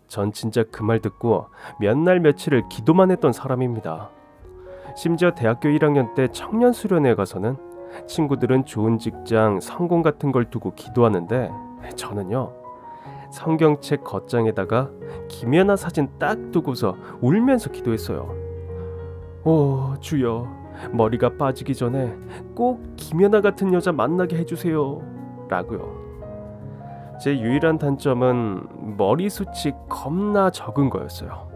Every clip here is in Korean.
전 진짜 그 말 듣고 몇 날 며칠을 기도만 했던 사람입니다. 심지어 대학교 1학년 때 청년 수련회에 가서는 친구들은 좋은 직장, 성공 같은 걸 두고 기도하는데 저는요, 성경책 겉장에다가 김연아 사진 딱 두고서 울면서 기도했어요. 오, 주여, 머리가 빠지기 전에 꼭 김연아 같은 여자 만나게 해주세요 라고요. 제 유일한 단점은 머리숱이 겁나 적은 거였어요.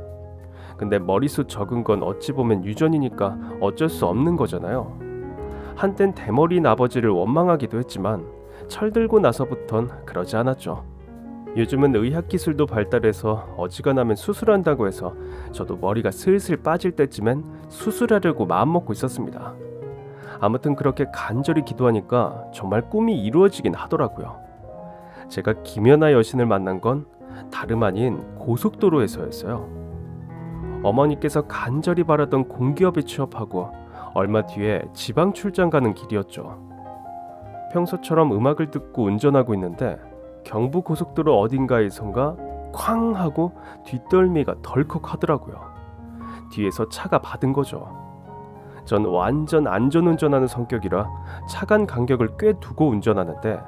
근데 머리숱 적은 건 어찌 보면 유전이니까 어쩔 수 없는 거잖아요. 한땐 대머리인 아버지를 원망하기도 했지만 철들고 나서부턴 그러지 않았죠. 요즘은 의학기술도 발달해서 어지간하면 수술한다고 해서 저도 머리가 슬슬 빠질 때쯤엔 수술하려고 마음먹고 있었습니다. 아무튼 그렇게 간절히 기도하니까 정말 꿈이 이루어지긴 하더라고요. 제가 김연아 여신을 만난 건 다름 아닌 고속도로에서였어요. 어머니께서 간절히 바라던 공기업에 취업하고 얼마 뒤에 지방 출장 가는 길이었죠. 평소처럼 음악을 듣고 운전하고 있는데 경부고속도로 어딘가에선가 쾅 하고 뒷덜미가 덜컥 하더라고요. 뒤에서 차가 받은 거죠. 전 완전 안전운전하는 성격이라 차간 간격을 꽤 두고 운전하는데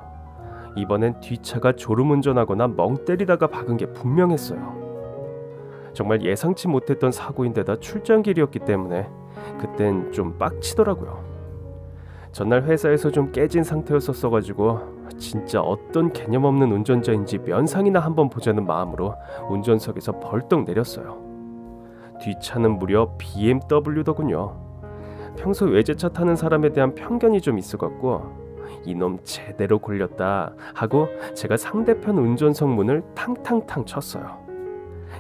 이번엔 뒷차가 졸음운전하거나 멍 때리다가 박은 게 분명했어요. 정말 예상치 못했던 사고인데다 출장길이었기 때문에 그땐 좀 빡치더라고요. 전날 회사에서 좀 깨진 상태였었어가지고 진짜 어떤 개념 없는 운전자인지 면상이나 한번 보자는 마음으로 운전석에서 벌떡 내렸어요. 뒷차는 무려 BMW더군요. 평소 외제차 타는 사람에 대한 편견이 좀 있어갖고 이놈 제대로 걸렸다 하고 제가 상대편 운전석 문을 탕탕탕 쳤어요.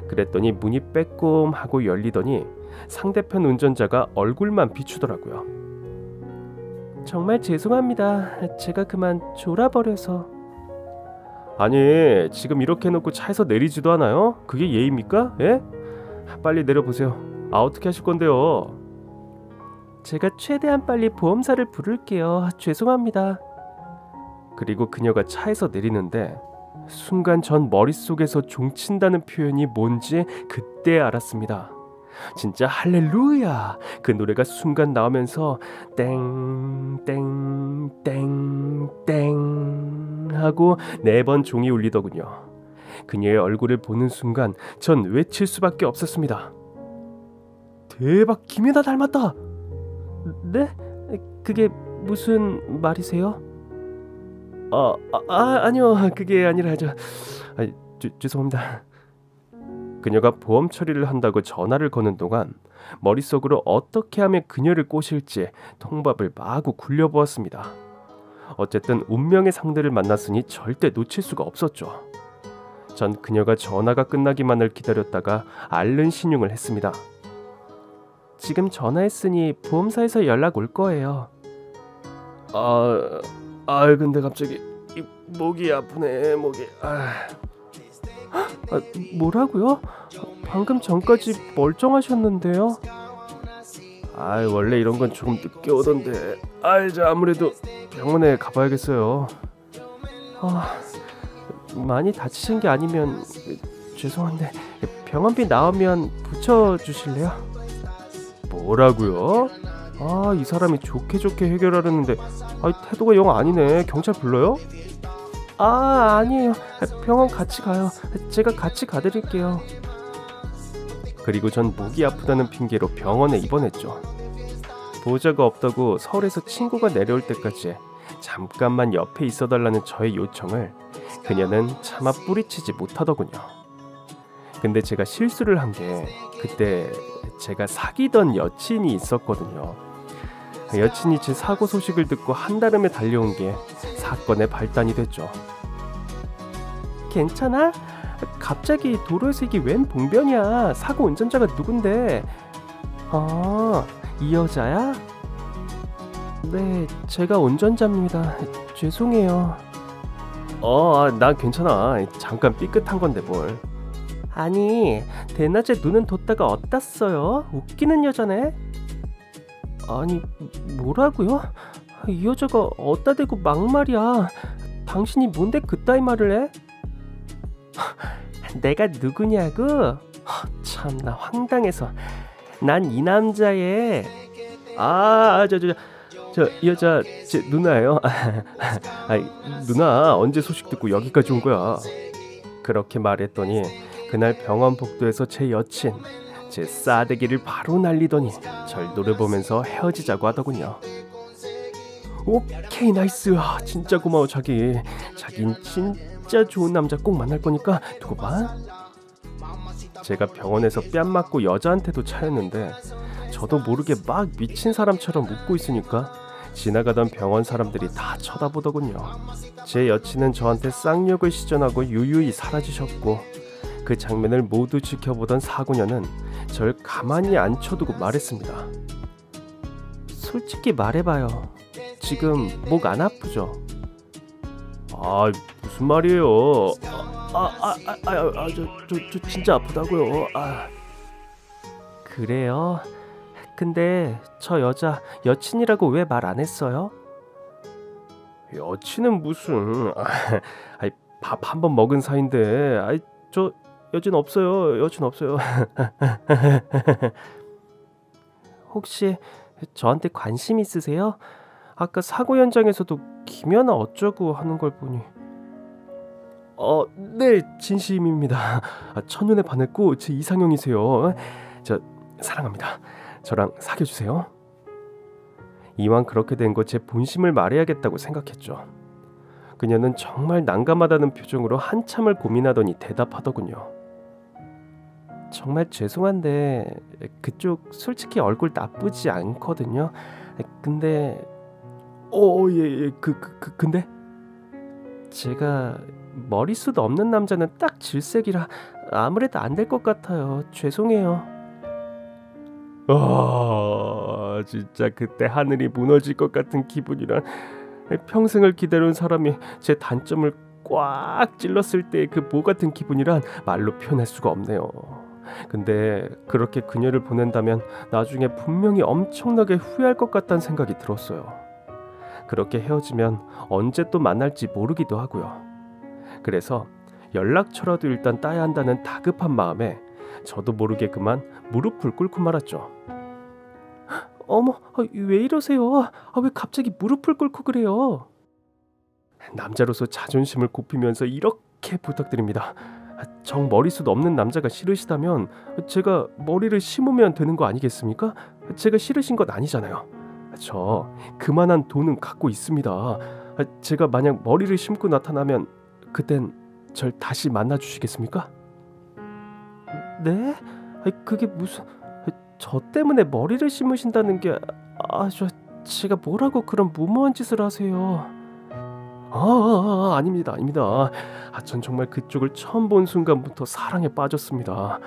그랬더니 문이 빼꼼하고 열리더니 상대편 운전자가 얼굴만 비추더라고요. 정말 죄송합니다. 제가 그만 졸아버려서. 아니, 지금 이렇게 해놓고 차에서 내리지도 않아요? 그게 예의입니까? 예? 빨리 내려보세요. 아, 어떻게 하실 건데요? 제가 최대한 빨리 보험사를 부를게요. 죄송합니다. 그리고 그녀가 차에서 내리는데 순간 전 머릿속에서 종친다는 표현이 뭔지 그때 알았습니다. 진짜 할렐루야! 그 노래가 순간 나오면서 땡땡땡땡 하고 4번 종이 울리더군요. 그녀의 얼굴을 보는 순간 전 외칠 수밖에 없었습니다. 대박, 김연아 닮았다! 네? 그게 무슨 말이세요? 아니요, 그게 아니라 죄송합니다. 그녀가 보험 처리를 한다고 전화를 거는 동안 머릿속으로 어떻게 하면 그녀를 꼬실지 통밥을 마구 굴려보았습니다. 어쨌든 운명의 상대를 만났으니 절대 놓칠 수가 없었죠. 전 그녀가 전화가 끝나기만을 기다렸다가 앓는 신용을 했습니다. 지금 전화했으니 보험사에서 연락 올 거예요. 근데 갑자기 목이 아프네, 목이. 뭐라고요? 방금 전까지 멀쩡하셨는데요? 원래 이런 건 조금 늦게 오던데. 이제 아무래도 병원에 가봐야겠어요. 많이 다치신 게 아니면 죄송한데 병원비 나오면 붙여주실래요? 뭐라고요? 이 사람이 좋게 해결하려는데 태도가 영 아니네. 경찰 불러요? 아니에요. 병원 같이 가요. 제가 같이 가드릴게요. 그리고 전 목이 아프다는 핑계로 병원에 입원했죠. 보호자가 없다고 서울에서 친구가 내려올 때까지 잠깐만 옆에 있어달라는 저의 요청을 그녀는 차마 뿌리치지 못하더군요. 근데 제가 실수를 한 게 그때 제가 사귀던 여친이 있었거든요. 여친이 제 사고 소식을 듣고 한달음에 달려온 게 사건의 발단이 됐죠. 괜찮아? 갑자기 도로에서 이게 웬 봉변이야. 사고 운전자가 누군데? 이 여자야? 네, 제가 운전자입니다. 죄송해요. 난 괜찮아. 잠깐 삐끗한 건데 뭘. 아니, 대낮에 눈은 뒀다가 어디다 써요? 웃기는 여자네. 아니, 뭐라고요? 이 여자가 어디다 대고 막말이야. 당신이 뭔데 그따위 말을 해? 내가 누구냐고? 참나 황당해서. 난 이 남자의 저 여자 제 누나예요. 누나 언제 소식 듣고 여기까지 온 거야? 그렇게 말했더니 그날 병원 복도에서 제 여친, 제 싸대기를 바로 날리더니 절 노려보면서 헤어지자고 하더군요. 오케이 나이스. 진짜 고마워 자긴 진짜 좋은 남자 꼭 만날 거니까 두고 봐. 제가 병원에서 뺨 맞고 여자한테도 차였는데 저도 모르게 막 미친 사람처럼 웃고 있으니까 지나가던 병원 사람들이 다 쳐다보더군요. 제 여친은 저한테 쌍욕을 시전하고 유유히 사라지셨고 그 장면을 모두 지켜보던 사고녀는 절 가만히 안 쳐두고 말했습니다. 솔직히 말해봐요. 지금 목 안 아프죠? 무슨 말이에요? 저 진짜 아프다고요. 그래요? 근데 저 여자 여친이라고 왜 말 안 했어요? 여친은 무슨? 밥 한 번 먹은 사이인데. 저 여친 없어요. 혹시 저한테 관심 있으세요? 아까 사고 현장에서도 김연아 어쩌고 하는 걸 보니. 네, 진심입니다. 첫눈에 반했고 제 이상형이세요. 저 사랑합니다. 저랑 사귀어주세요. 이왕 그렇게 된 거 제 본심을 말해야겠다고 생각했죠. 그녀는 정말 난감하다는 표정으로 한참을 고민하더니 대답하더군요. 정말 죄송한데 그쪽 솔직히 얼굴 나쁘지 않거든요. 근데 예. 근데 제가 머리숱 없는 남자는 딱 질색이라 아무래도 안 될 것 같아요. 죄송해요. 진짜 그때 하늘이 무너질 것 같은 기분이란. 평생을 기다려온 사람이 제 단점을 꽉 찔렀을 때 그 모 같은 기분이란 말로 표현할 수가 없네요. 근데 그렇게 그녀를 보낸다면 나중에 분명히 엄청나게 후회할 것 같다는 생각이 들었어요. 그렇게 헤어지면 언제 또 만날지 모르기도 하고요. 그래서 연락처라도 일단 따야 한다는 다급한 마음에 저도 모르게 그만 무릎을 꿇고 말았죠. 어머, 왜 이러세요? 왜 갑자기 무릎을 꿇고 그래요? 남자로서 자존심을 굽히면서 이렇게 부탁드립니다. 정 머리숱 없는 남자가 싫으시다면 제가 머리를 심으면 되는 거 아니겠습니까? 제가 싫으신 건 아니잖아요. 저 그만한 돈은 갖고 있습니다. 제가 만약 머리를 심고 나타나면 그땐 절 다시 만나 주시겠습니까? 네? 그게 무슨... 저 때문에 머리를 심으신다는 게... 제가 뭐라고 그런 무모한 짓을 하세요? 아닙니다. 전 정말 그쪽을 처음 본 순간부터 사랑에 빠졌습니다.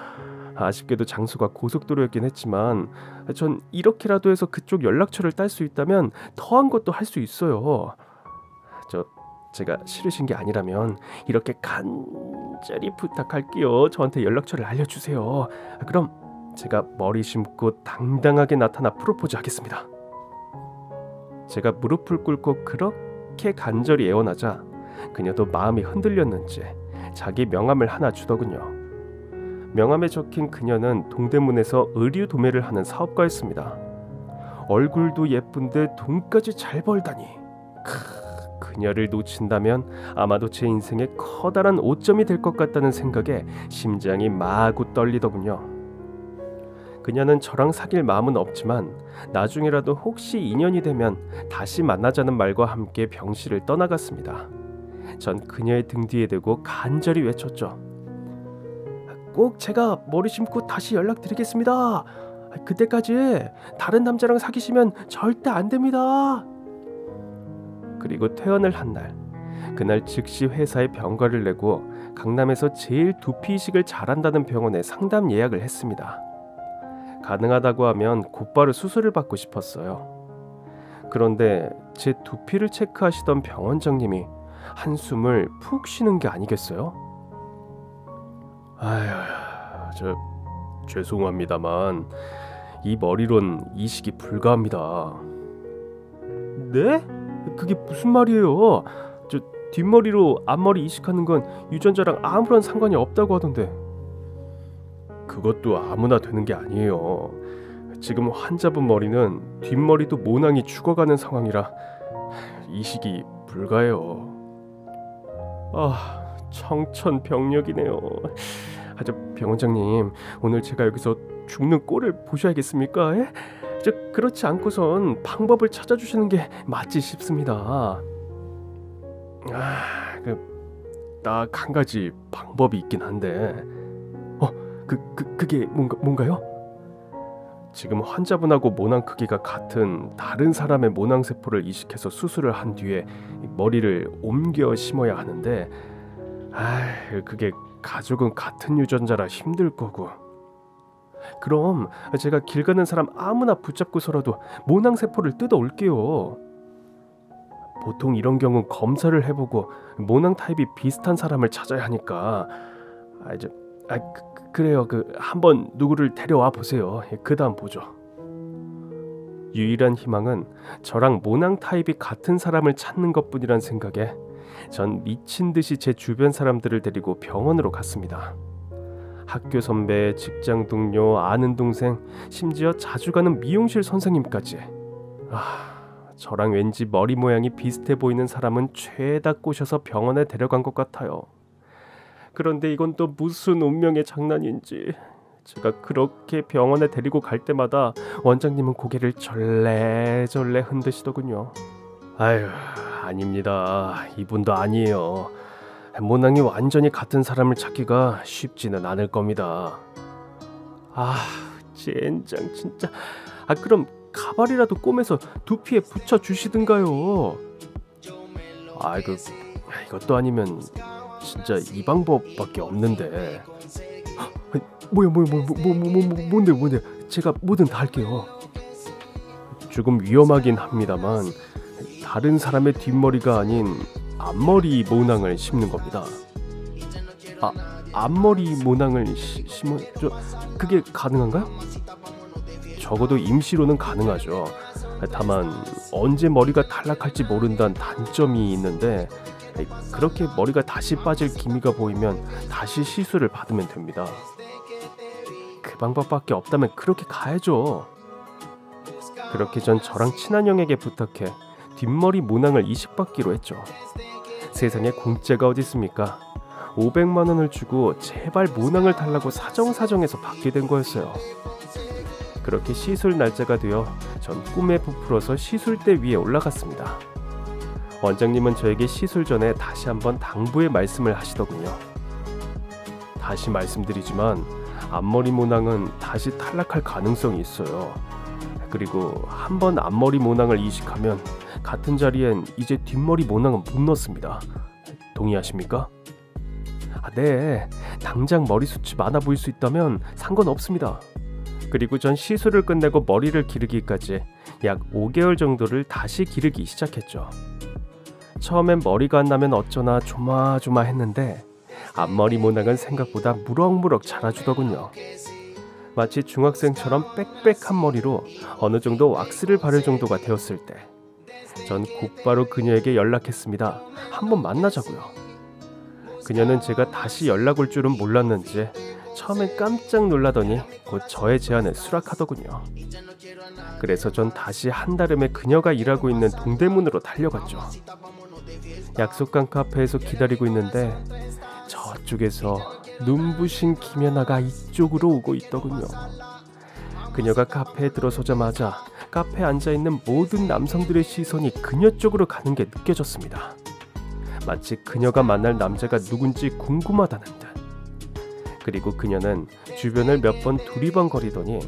아쉽게도 장소가 고속도로였긴 했지만 전 이렇게라도 해서 그쪽 연락처를 딸 수 있다면 더한 것도 할 수 있어요. 제가 싫으신 게 아니라면 이렇게 간절히 부탁할게요. 저한테 연락처를 알려주세요. 그럼 제가 머리 심고 당당하게 나타나 프로포즈 하겠습니다. 제가 무릎을 꿇고 그렇게 간절히 애원하자 그녀도 마음이 흔들렸는지 자기 명함을 하나 주더군요. 명함에 적힌 그녀는 동대문에서 의류 도매를 하는 사업가였습니다. 얼굴도 예쁜데 돈까지 잘 벌다니. 그녀를 놓친다면 아마도 제 인생에 커다란 오점이 될 것 같다는 생각에 심장이 마구 떨리더군요. 그녀는 저랑 사귈 마음은 없지만 나중에라도 혹시 인연이 되면 다시 만나자는 말과 함께 병실을 떠나갔습니다. 전 그녀의 등 뒤에 대고 간절히 외쳤죠. 꼭 제가 머리 심고 다시 연락드리겠습니다. 그때까지 다른 남자랑 사귀시면 절대 안 됩니다. 그리고 퇴원을 한 날, 그날 즉시 회사에 병가를 내고 강남에서 제일 두피 이식을 잘한다는 병원에 상담 예약을 했습니다. 가능하다고 하면 곧바로 수술을 받고 싶었어요. 그런데 제 두피를 체크하시던 병원장님이 한숨을 푹 쉬는 게 아니겠어요? 죄송합니다만 이 머리론 이식이 불가합니다. 네? 그게 무슨 말이에요? 뒷머리로 앞머리 이식하는 건 유전자랑 아무런 상관이 없다고 하던데. 그것도 아무나 되는 게 아니에요. 지금 환자분 머리는 뒷머리도 모낭이 죽어가는 상황이라 이식이 불가해요. 청천벽력이네요. 저 병원장님, 오늘 제가 여기서 죽는 꼴을 보셔야겠습니까? 에? 그렇지 않고선 방법을 찾아주시는 게 맞지 싶습니다. 딱 한 가지 방법이 있긴 한데, 그게 뭔가요? 지금 환자분하고 모낭 크기가 같은 다른 사람의 모낭세포를 이식해서 수술을 한 뒤에 머리를 옮겨 심어야 하는데, 그게 가족은 같은 유전자라 힘들 거고. 그럼 제가 길 가는 사람 아무나 붙잡고서라도 모낭세포를 뜯어 올게요. 보통 이런 경우 검사를 해보고 모낭 타입이 비슷한 사람을 찾아야 하니까. 그래요. 한번 누구를 데려와 보세요. 그 다음 보죠. 유일한 희망은 저랑 모낭 타입이 같은 사람을 찾는 것뿐이란 생각에 전 미친 듯이 제 주변 사람들을 데리고 병원으로 갔습니다. 학교 선배, 직장 동료, 아는 동생, 심지어 자주 가는 미용실 선생님까지. 저랑 왠지 머리 모양이 비슷해 보이는 사람은 죄다 꼬셔서 병원에 데려간 것 같아요. 그런데 이건 또 무슨 운명의 장난인지, 제가 그렇게 병원에 데리고 갈 때마다 원장님은 고개를 절레절레 흔드시더군요. 아닙니다. 이분도 아니에요. 모낭이 완전히 같은 사람을 찾기가 쉽지는 않을 겁니다. 젠장 진짜. 그럼 가발이라도 꼬매서 두피에 붙여주시든가요. 이것도 아니면 진짜 이 방법밖에 없는데. 뭔데? 제가 뭐든 다 할게요. 조금 위험하긴 합니다만 다른 사람의 뒷머리가 아닌 앞머리 모낭을 심는 겁니다. 앞머리 모낭을 심어? 그게 가능한가요? 적어도 임시로는 가능하죠. 다만 언제 머리가 탈락할지 모른다는 단점이 있는데, 그렇게 머리가 다시 빠질 기미가 보이면 다시 시술을 받으면 됩니다. 그 방법밖에 없다면 그렇게 가야죠. 그렇게 전 저랑 친한 형에게 부탁해 뒷머리 모낭을 이식받기로 했죠. 세상에 공짜가 어디 있습니까? 500만 원을 주고 제발 모낭을 달라고 사정사정해서 받게 된 거였어요. 그렇게 시술 날짜가 되어 전 꿈에 부풀어서 시술대 위에 올라갔습니다. 원장님은 저에게 시술 전에 다시 한번 당부의 말씀을 하시더군요. 다시 말씀드리지만 앞머리 모낭은 다시 탈락할 가능성이 있어요. 그리고 한번 앞머리 모낭을 이식하면 같은 자리엔 이제 뒷머리 모낭은 못 넣습니다. 동의하십니까? 네, 당장 머리숱이 많아 보일 수 있다면 상관없습니다. 그리고 전 시술을 끝내고 머리를 기르기까지 약 5개월 정도를 다시 기르기 시작했죠. 처음엔 머리가 안 나면 어쩌나 조마조마했는데 앞머리 모낭은 생각보다 무럭무럭 자라주더군요. 마치 중학생처럼 빽빽한 머리로 어느 정도 왁스를 바를 정도가 되었을 때 전 곧바로 그녀에게 연락했습니다. 한번 만나자고요. 그녀는 제가 다시 연락 올 줄은 몰랐는지 처음엔 깜짝 놀라더니 곧 저의 제안을 수락하더군요. 그래서 전 다시 한달음에 그녀가 일하고 있는 동대문으로 달려갔죠. 약속한 카페에서 기다리고 있는데 저쪽에서 눈부신 김연아가 이쪽으로 오고 있더군요. 그녀가 카페에 들어서자마자 카페에 앉아있는 모든 남성들의 시선이 그녀 쪽으로 가는 게 느껴졌습니다. 마치 그녀가 만날 남자가 누군지 궁금하다는 듯. 그리고 그녀는 주변을 몇 번 두리번거리더니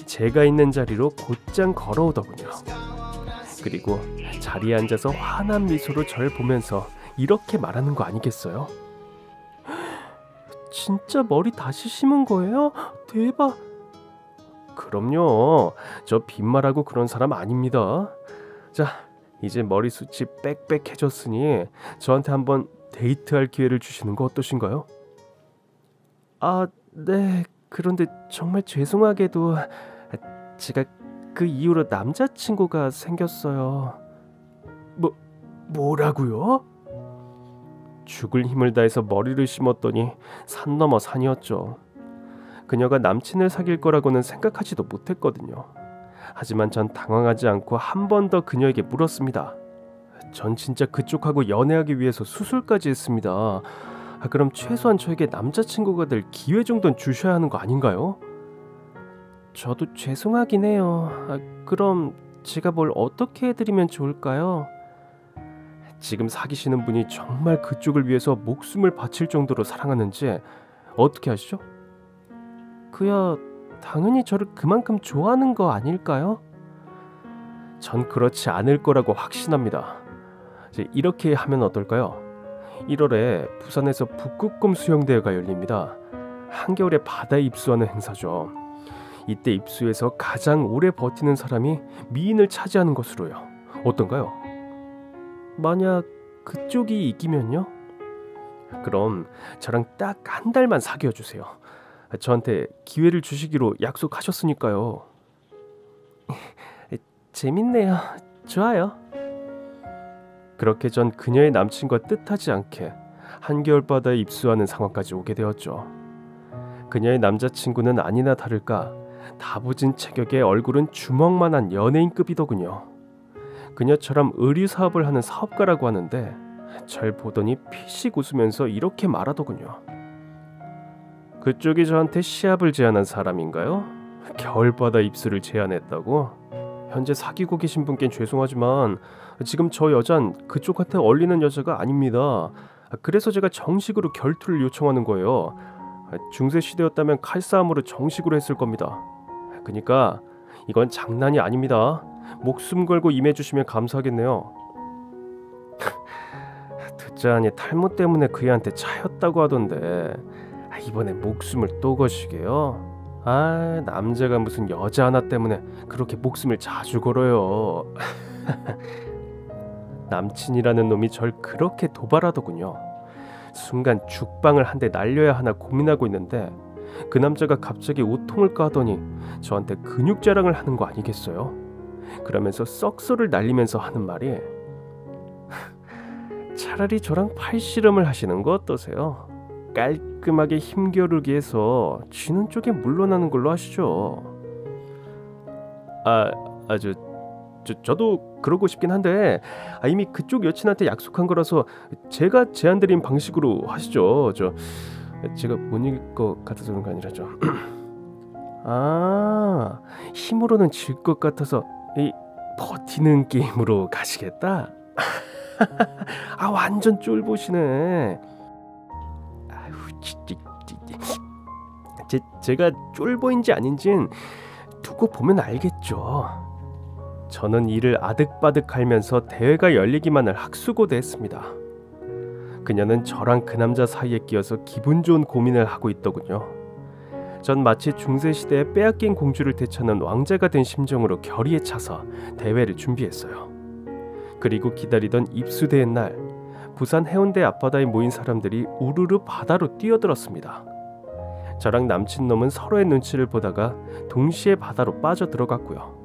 제가 있는 자리로 곧장 걸어오더군요. 그리고 자리에 앉아서 환한 미소로 절 보면서 이렇게 말하는 거 아니겠어요? 진짜 머리 다시 심은 거예요? 대박! 그럼요. 저 빈말하고 그런 사람 아닙니다. 자, 이제 머리숱이 빽빽해졌으니 저한테 한번 데이트할 기회를 주시는 거 어떠신가요? 네. 그런데 정말 죄송하게도 제가 그 이후로 남자친구가 생겼어요. 뭐라고요? 죽을 힘을 다해서 머리를 심었더니 산 넘어 산이었죠. 그녀가 남친을 사귈 거라고는 생각하지도 못했거든요. 하지만 전 당황하지 않고 한 번 더 그녀에게 물었습니다. 전 진짜 그쪽하고 연애하기 위해서 수술까지 했습니다. 그럼 최소한 저에게 남자친구가 될 기회 정도는 주셔야 하는 거 아닌가요? 저도 죄송하긴 해요. 그럼 제가 뭘 어떻게 해드리면 좋을까요? 지금 사귀시는 분이 정말 그쪽을 위해서 목숨을 바칠 정도로 사랑하는지 어떻게 아시죠? 그야 당연히 저를 그만큼 좋아하는 거 아닐까요? 전 그렇지 않을 거라고 확신합니다. 이렇게 하면 어떨까요? 1월에 부산에서 북극곰 수영대회가 열립니다. 한겨울에 바다에 입수하는 행사죠. 이때 입수해서 가장 오래 버티는 사람이 미인을 차지하는 것으로요. 어떤가요? 만약 그쪽이 이기면요? 그럼 저랑 딱 한 달만 사귀어 주세요. 저한테 기회를 주시기로 약속하셨으니까요. 재밌네요. 좋아요. 그렇게 전 그녀의 남친과 뜻하지 않게 한겨울 바다에 입수하는 상황까지 오게 되었죠. 그녀의 남자친구는 아니나 다를까 다부진 체격에 얼굴은 주먹만한 연예인급이더군요. 그녀처럼 의류 사업을 하는 사업가라고 하는데 절 보더니 피식 웃으면서 이렇게 말하더군요. 그쪽이 저한테 시합을 제안한 사람인가요? 겨울바다 입수를 제안했다고? 현재 사귀고 계신 분께는 죄송하지만 지금 저 여잔 그쪽한테 어울리는 여자가 아닙니다. 그래서 제가 정식으로 결투를 요청하는 거예요. 중세시대였다면 칼싸움으로 정식으로 했을 겁니다. 그러니까 이건 장난이 아닙니다. 목숨 걸고 임해주시면 감사하겠네요. 듣자하니 탈모 때문에 그 애한테 차였다고 하던데 이번에 목숨을 또 거시게요? 남자가 무슨 여자 하나 때문에 그렇게 목숨을 자주 걸어요. 남친이라는 놈이 절 그렇게 도발하더군요. 순간 죽방을 한 대 날려야 하나 고민하고 있는데 그 남자가 갑자기 오통을 까더니 저한테 근육 자랑을 하는 거 아니겠어요? 그러면서 썩소를 날리면서 하는 말이 차라리 저랑 팔씨름을 하시는 거 어떠세요? 깔끔하게 힘겨루기 해서 쥐는 쪽에 물러나는 걸로 하시죠. 저도 그러고 싶긴 한데 이미 그쪽 여친한테 약속한 거라서 제가 제안드린 방식으로 하시죠. 제가 못 이길 것 같아서 그런 거 아니라 힘으로는 질 것 같아서 이 버티는 게임으로 가시겠다. 완전 쫄보시네. 제가 쫄보인지 아닌진 두고 보면 알겠죠. 저는 이를 아득바득 갈면서 대회가 열리기만을 학수고대했습니다. 그녀는 저랑 그 남자 사이에 끼어서 기분 좋은 고민을 하고 있더군요. 전 마치 중세시대에 빼앗긴 공주를 되찾는 왕자가 된 심정으로 결의에 차서 대회를 준비했어요. 그리고 기다리던 입수대회 날 부산 해운대 앞바다에 모인 사람들이 우르르 바다로 뛰어들었습니다. 저랑 남친놈은 서로의 눈치를 보다가 동시에 바다로 빠져들어갔고요.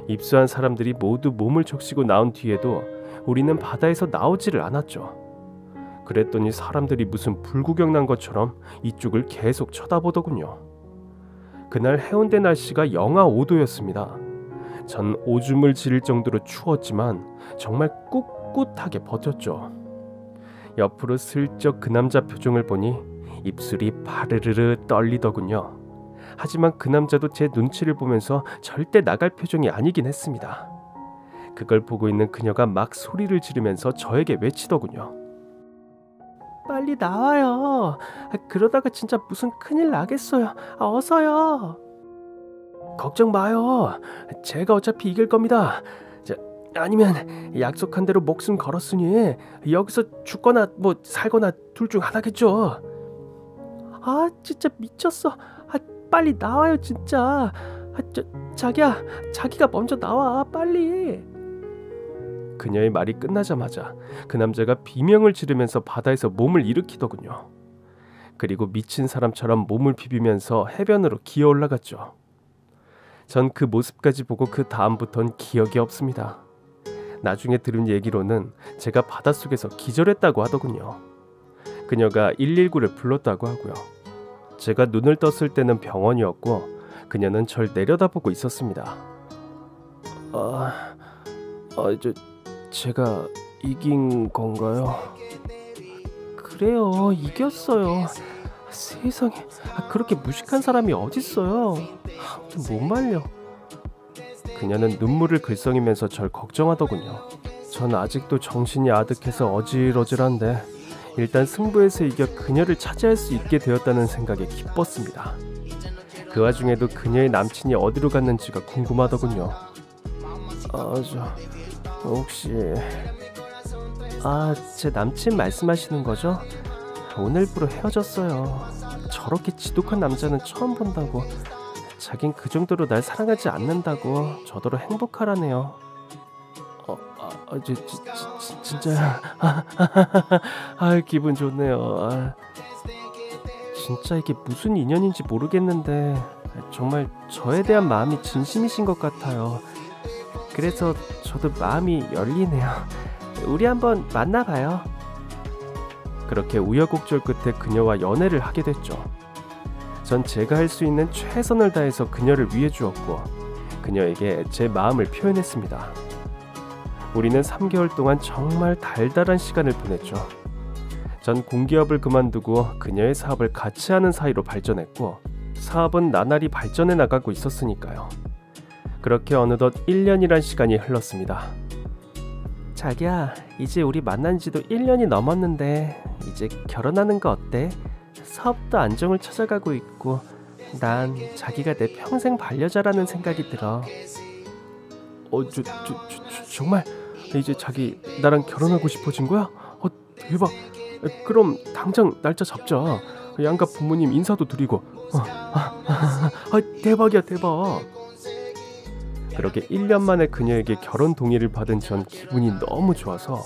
입수한 사람들이 모두 몸을 적시고 나온 뒤에도 우리는 바다에서 나오지를 않았죠. 그랬더니 사람들이 무슨 불구경 난 것처럼 이쪽을 계속 쳐다보더군요. 그날 해운대 날씨가 영하 5도였습니다. 전 오줌을 지를 정도로 추웠지만 정말 꿋꿋하게 버텼죠. 옆으로 슬쩍 그 남자 표정을 보니 입술이 파르르르 떨리더군요. 하지만 그 남자도 제 눈치를 보면서 절대 나갈 표정이 아니긴 했습니다. 그걸 보고 있는 그녀가 막 소리를 지르면서 저에게 외치더군요. 빨리 나와요. 그러다가 진짜 무슨 큰일 나겠어요. 어서요. 걱정 마요. 제가 어차피 이길 겁니다. 아니면 약속한 대로 목숨 걸었으니 여기서 죽거나 뭐 살거나 둘 중 하나겠죠. 진짜 미쳤어. 빨리 나와요 진짜. 자기가 먼저 나와 빨리. 그녀의 말이 끝나자마자 그 남자가 비명을 지르면서 바다에서 몸을 일으키더군요. 그리고 미친 사람처럼 몸을 비비면서 해변으로 기어 올라갔죠. 전 그 모습까지 보고 그 다음부턴 기억이 없습니다. 나중에 들은 얘기로는 제가 바닷속에서 기절했다고 하더군요. 그녀가 119를 불렀다고 하고요. 제가 눈을 떴을 때는 병원이었고 그녀는 절 내려다보고 있었습니다. 제가 이긴 건가요? 그래요, 이겼어요. 세상에, 그렇게 무식한 사람이 어딨어요. 아무튼 못 말려. 그녀는 눈물을 글썽이면서 절 걱정하더군요. 전 아직도 정신이 아득해서 어질어질한데 일단 승부에서 이겨 그녀를 차지할 수 있게 되었다는 생각에 기뻤습니다. 그 와중에도 그녀의 남친이 어디로 갔는지가 궁금하더군요. 혹시... 제 남친 말씀하시는 거죠? 오늘부로 헤어졌어요. 저렇게 지독한 남자는 처음 본다고. 자긴 그 정도로 날 사랑하지 않는다고. 저더러 행복하라네요. 진짜야. 기분 좋네요. 진짜 이게 무슨 인연인지 모르겠는데 정말 저에 대한 마음이 진심이신 것 같아요. 그래서 저도 마음이 열리네요. 우리 한번 만나봐요. 그렇게 우여곡절 끝에 그녀와 연애를 하게 됐죠. 전 제가 할 수 있는 최선을 다해서 그녀를 위해 주었고 그녀에게 제 마음을 표현했습니다. 우리는 3개월 동안 정말 달달한 시간을 보냈죠. 전 공기업을 그만두고 그녀의 사업을 같이 하는 사이로 발전했고 사업은 나날이 발전해 나가고 있었으니까요. 그렇게 어느덧 1년이란 시간이 흘렀습니다. 자기야, 이제 우리 만난 지도 1년이 넘었는데 이제 결혼하는 거 어때? 사업도 안정을 찾아가고 있고 난 자기가 내 평생 반려자라는 생각이 들어. 정말 이제 자기 나랑 결혼하고 싶어진 거야? 대박. 그럼 당장 날짜 잡자. 양가 부모님 인사도 드리고. 대박이야, 대박. 그렇게 1년 만에 그녀에게 결혼 동의를 받은 전 기분이 너무 좋아서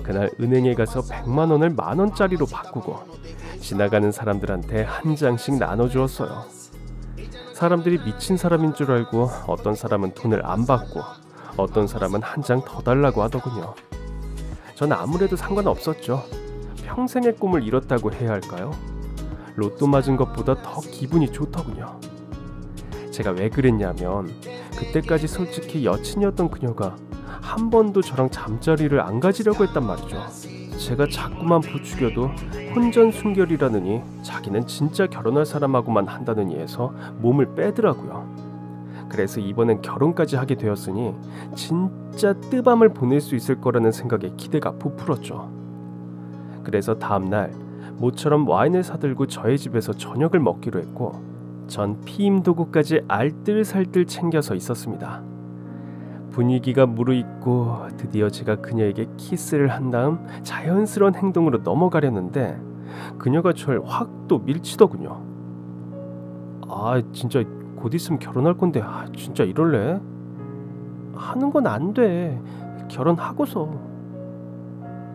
그날 은행에 가서 100만 원을 만원짜리로 바꾸고 지나가는 사람들한테 한 장씩 나눠주었어요. 사람들이 미친 사람인 줄 알고 어떤 사람은 돈을 안 받고 어떤 사람은 한 장 더 달라고 하더군요. 전 아무래도 상관없었죠. 평생의 꿈을 이뤘다고 해야 할까요? 로또 맞은 것보다 더 기분이 좋더군요. 제가 왜 그랬냐면 그때까지 솔직히 여친이었던 그녀가 한 번도 저랑 잠자리를 안 가지려고 했단 말이죠. 제가 자꾸만 부추겨도 혼전순결이라느니 자기는 진짜 결혼할 사람하고만 한다느니 해서 몸을 빼더라고요. 그래서 이번엔 결혼까지 하게 되었으니 진짜 뜨밤을 보낼 수 있을 거라는 생각에 기대가 부풀었죠. 그래서 다음날 모처럼 와인을 사들고 저의 집에서 저녁을 먹기로 했고 전 피임 도구까지 알뜰살뜰 챙겨서 있었습니다. 분위기가 무르익고 드디어 제가 그녀에게 키스를 한 다음 자연스러운 행동으로 넘어가려는데 그녀가 절 확 또 밀치더군요. 진짜 곧 있으면 결혼할 건데 진짜 이럴래? 하는 건 안 돼. 결혼하고서.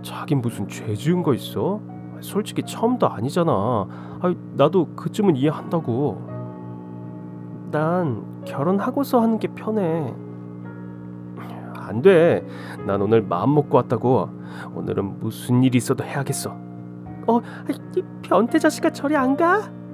자긴 무슨 죄 지은 거 있어? 솔직히 처음도 아니잖아. 나도 그쯤은 이해한다고. 난 결혼하고서 하는 게 편해. 안 돼. 난 오늘 마음 먹고 왔다고. 오늘은 무슨 일이 있어도 해야겠어. 이 변태 자식아 저리 안 가?